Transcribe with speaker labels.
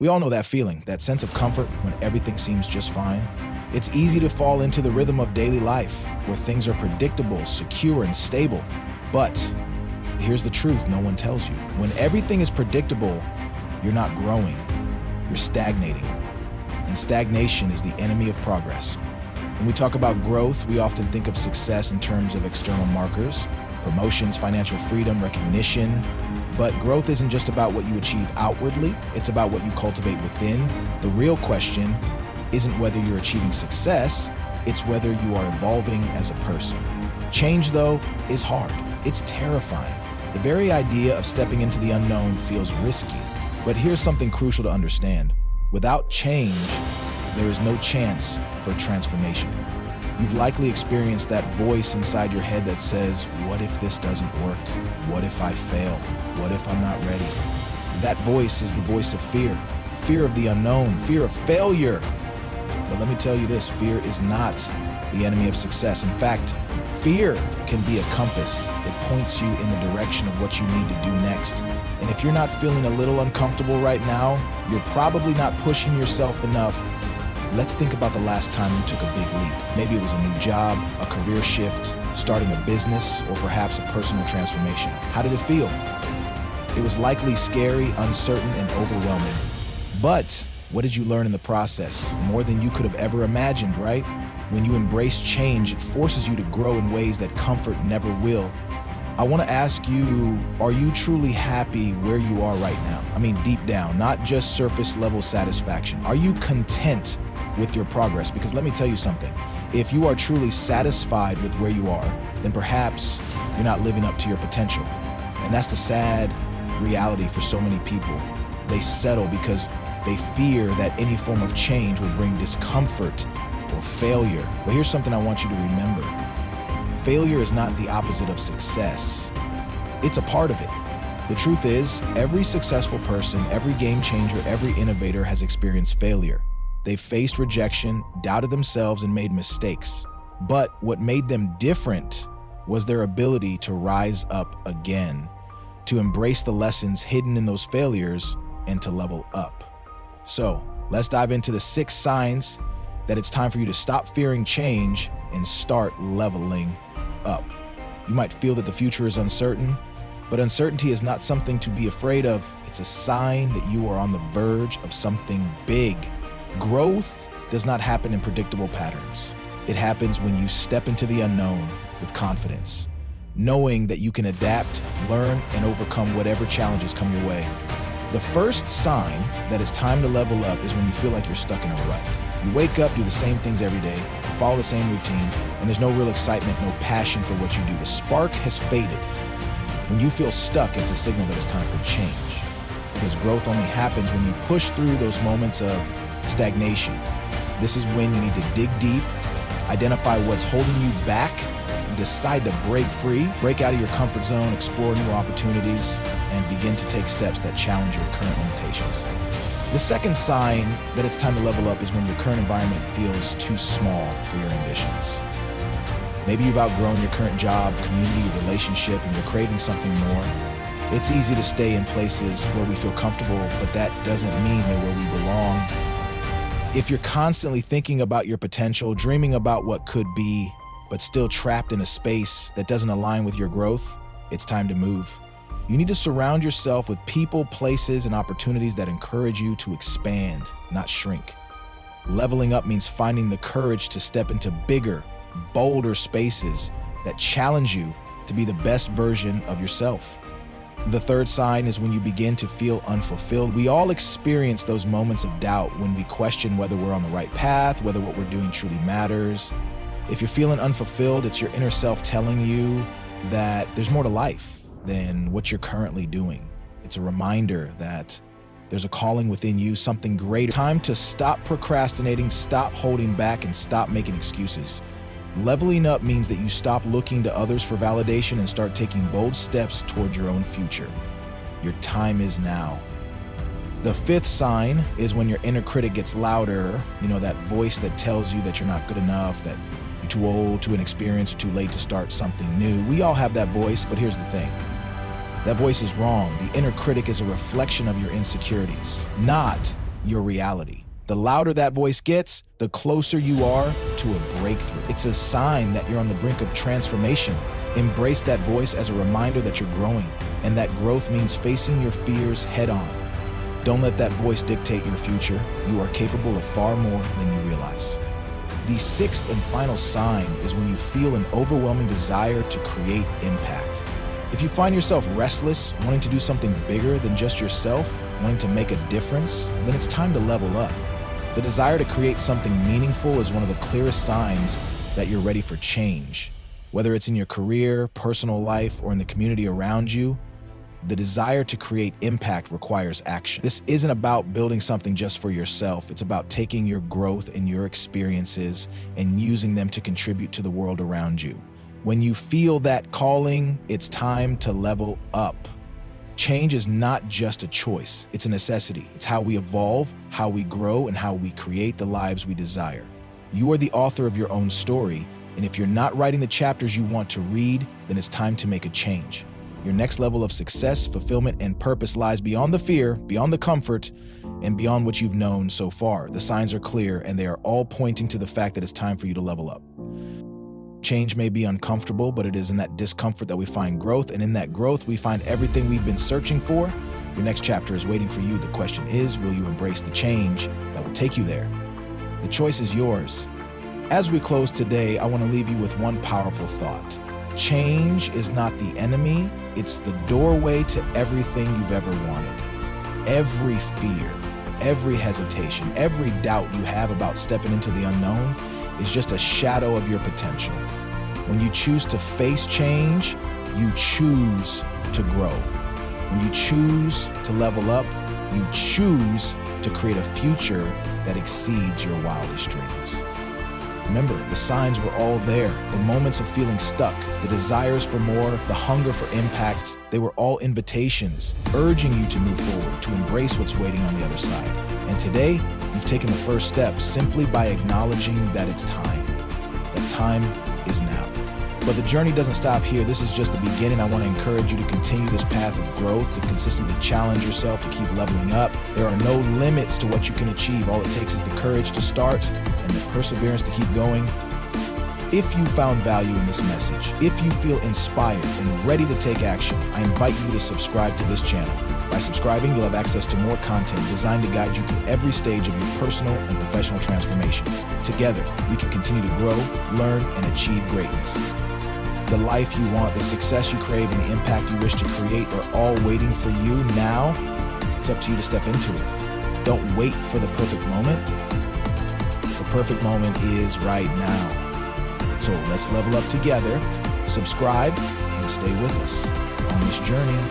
Speaker 1: We all know that feeling, that sense of comfort when everything seems just fine. It's easy to fall into the rhythm of daily life, where things are predictable, secure, and stable. But here's the truth no one tells you. When everything is predictable, you're not growing, you're stagnating. And stagnation is the enemy of progress. When we talk about growth, we often think of success in terms of external markers, promotions, financial freedom, recognition. But growth isn't just about what you achieve outwardly, it's about what you cultivate within. The real question isn't whether you're achieving success, it's whether you are evolving as a person. Change, though, is hard. It's terrifying. The very idea of stepping into the unknown feels risky. But here's something crucial to understand. Without change, there is no chance for transformation. You've likely experienced that voice inside your head that says, what if this doesn't work? What if I fail? What if I'm not ready? That voice is the voice of fear. Fear of the unknown, fear of failure. But let me tell you this, fear is not the enemy of success. In fact, fear can be a compass. It points you in the direction of what you need to do next. And if you're not feeling a little uncomfortable right now, you're probably not pushing yourself enough. Let's think about the last time you took a big leap. Maybe it was a new job, a career shift, starting a business, or perhaps a personal transformation. How did it feel? It was likely scary, uncertain, and overwhelming. But what did you learn in the process? More than you could have ever imagined, right? When you embrace change, it forces you to grow in ways that comfort never will. I want to ask you, are you truly happy where you are right now? I mean, deep down, not just surface level satisfaction. Are you content with your progress? Because let me tell you something. If you are truly satisfied with where you are, then perhaps you're not living up to your potential. And that's the sad reality for so many people. They settle because they fear that any form of change will bring discomfort or failure. But here's something I want you to remember. Failure is not the opposite of success. It's a part of it. The truth is, every successful person, every game changer, every innovator has experienced failure. They've faced rejection, doubted themselves, and made mistakes. But what made them different was their ability to rise up again, to embrace the lessons hidden in those failures, and to level up. So, let's dive into the 6 signs that it's time for you to stop fearing change and start leveling up. You might feel that the future is uncertain, but uncertainty is not something to be afraid of. It's a sign that you are on the verge of something big. Growth does not happen in predictable patterns. It happens when you step into the unknown with confidence, knowing that you can adapt, learn, and overcome whatever challenges come your way. The first sign that it's time to level up is when you feel like you're stuck in a rut. You wake up, do the same things every day, follow the same routine, and there's no real excitement, no passion for what you do. The spark has faded. When you feel stuck, it's a signal that it's time for change. Because growth only happens when you push through those moments of stagnation. This is when you need to dig deep, identify what's holding you back, and decide to break free, break out of your comfort zone, explore new opportunities, and begin to take steps that challenge your current limitations. The second sign that it's time to level up is when your current environment feels too small for your ambitions. Maybe you've outgrown your current job, community, relationship, and you're craving something more. It's easy to stay in places where we feel comfortable, but that doesn't mean they're where we belong. If you're constantly thinking about your potential, dreaming about what could be, but still trapped in a space that doesn't align with your growth, it's time to move. You need to surround yourself with people, places, and opportunities that encourage you to expand, not shrink. Leveling up means finding the courage to step into bigger, bolder spaces that challenge you to be the best version of yourself. The third sign is when you begin to feel unfulfilled. We all experience those moments of doubt when we question whether we're on the right path, whether what we're doing truly matters. If you're feeling unfulfilled, it's your inner self telling you that there's more to life than what you're currently doing. It's a reminder that there's a calling within you, something greater. Time to stop procrastinating, stop holding back, and stop making excuses. Leveling up means that you stop looking to others for validation and start taking bold steps toward your own future. Your time is now. The fifth sign is when your inner critic gets louder, that voice that tells you that you're not good enough, that you're too old, too inexperienced, or too late to start something new. We all have that voice, but here's the thing. That voice is wrong. The inner critic is a reflection of your insecurities, not your reality. The louder that voice gets, the closer you are to a breakthrough. It's a sign that you're on the brink of transformation. Embrace that voice as a reminder that you're growing, and that growth means facing your fears head on. Don't let that voice dictate your future. You are capable of far more than you realize. The sixth and final sign is when you feel an overwhelming desire to create impact. If you find yourself restless, wanting to do something bigger than just yourself, wanting to make a difference, then it's time to level up. The desire to create something meaningful is one of the clearest signs that you're ready for change. Whether it's in your career, personal life, or in the community around you, the desire to create impact requires action. This isn't about building something just for yourself. It's about taking your growth and your experiences and using them to contribute to the world around you. When you feel that calling, it's time to level up. Change is not just a choice, it's a necessity. It's how we evolve, how we grow, and how we create the lives we desire. You are the author of your own story, and if you're not writing the chapters you want to read, then it's time to make a change. Your next level of success, fulfillment, and purpose lies beyond the fear, beyond the comfort, and beyond what you've known so far. The signs are clear, and they are all pointing to the fact that it's time for you to level up. Change may be uncomfortable, but it is in that discomfort that we find growth, and in that growth, we find everything we've been searching for. Your next chapter is waiting for you. The question is, will you embrace the change that will take you there? The choice is yours. As we close today, I want to leave you with one powerful thought. Change is not the enemy, it's the doorway to everything you've ever wanted. Every fear, every hesitation, every doubt you have about stepping into the unknown is just a shadow of your potential. When you choose to face change, you choose to grow. When you choose to level up, you choose to create a future that exceeds your wildest dreams. Remember, the signs were all there. The moments of feeling stuck, the desires for more, the hunger for impact, they were all invitations, urging you to move forward, to embrace what's waiting on the other side. And today, you've taken the first step simply by acknowledging that it's time. That time is now. But the journey doesn't stop here. This is just the beginning. I want to encourage you to continue this path of growth, to consistently challenge yourself, to keep leveling up. There are no limits to what you can achieve. All it takes is the courage to start and the perseverance to keep going. If you found value in this message, if you feel inspired and ready to take action, I invite you to subscribe to this channel. By subscribing, you'll have access to more content designed to guide you through every stage of your personal and professional transformation. Together, we can continue to grow, learn, and achieve greatness. The life you want, the success you crave, and the impact you wish to create are all waiting for you now. It's up to you to step into it. Don't wait for the perfect moment. The perfect moment is right now. So let's level up together, subscribe, and stay with us on this journey.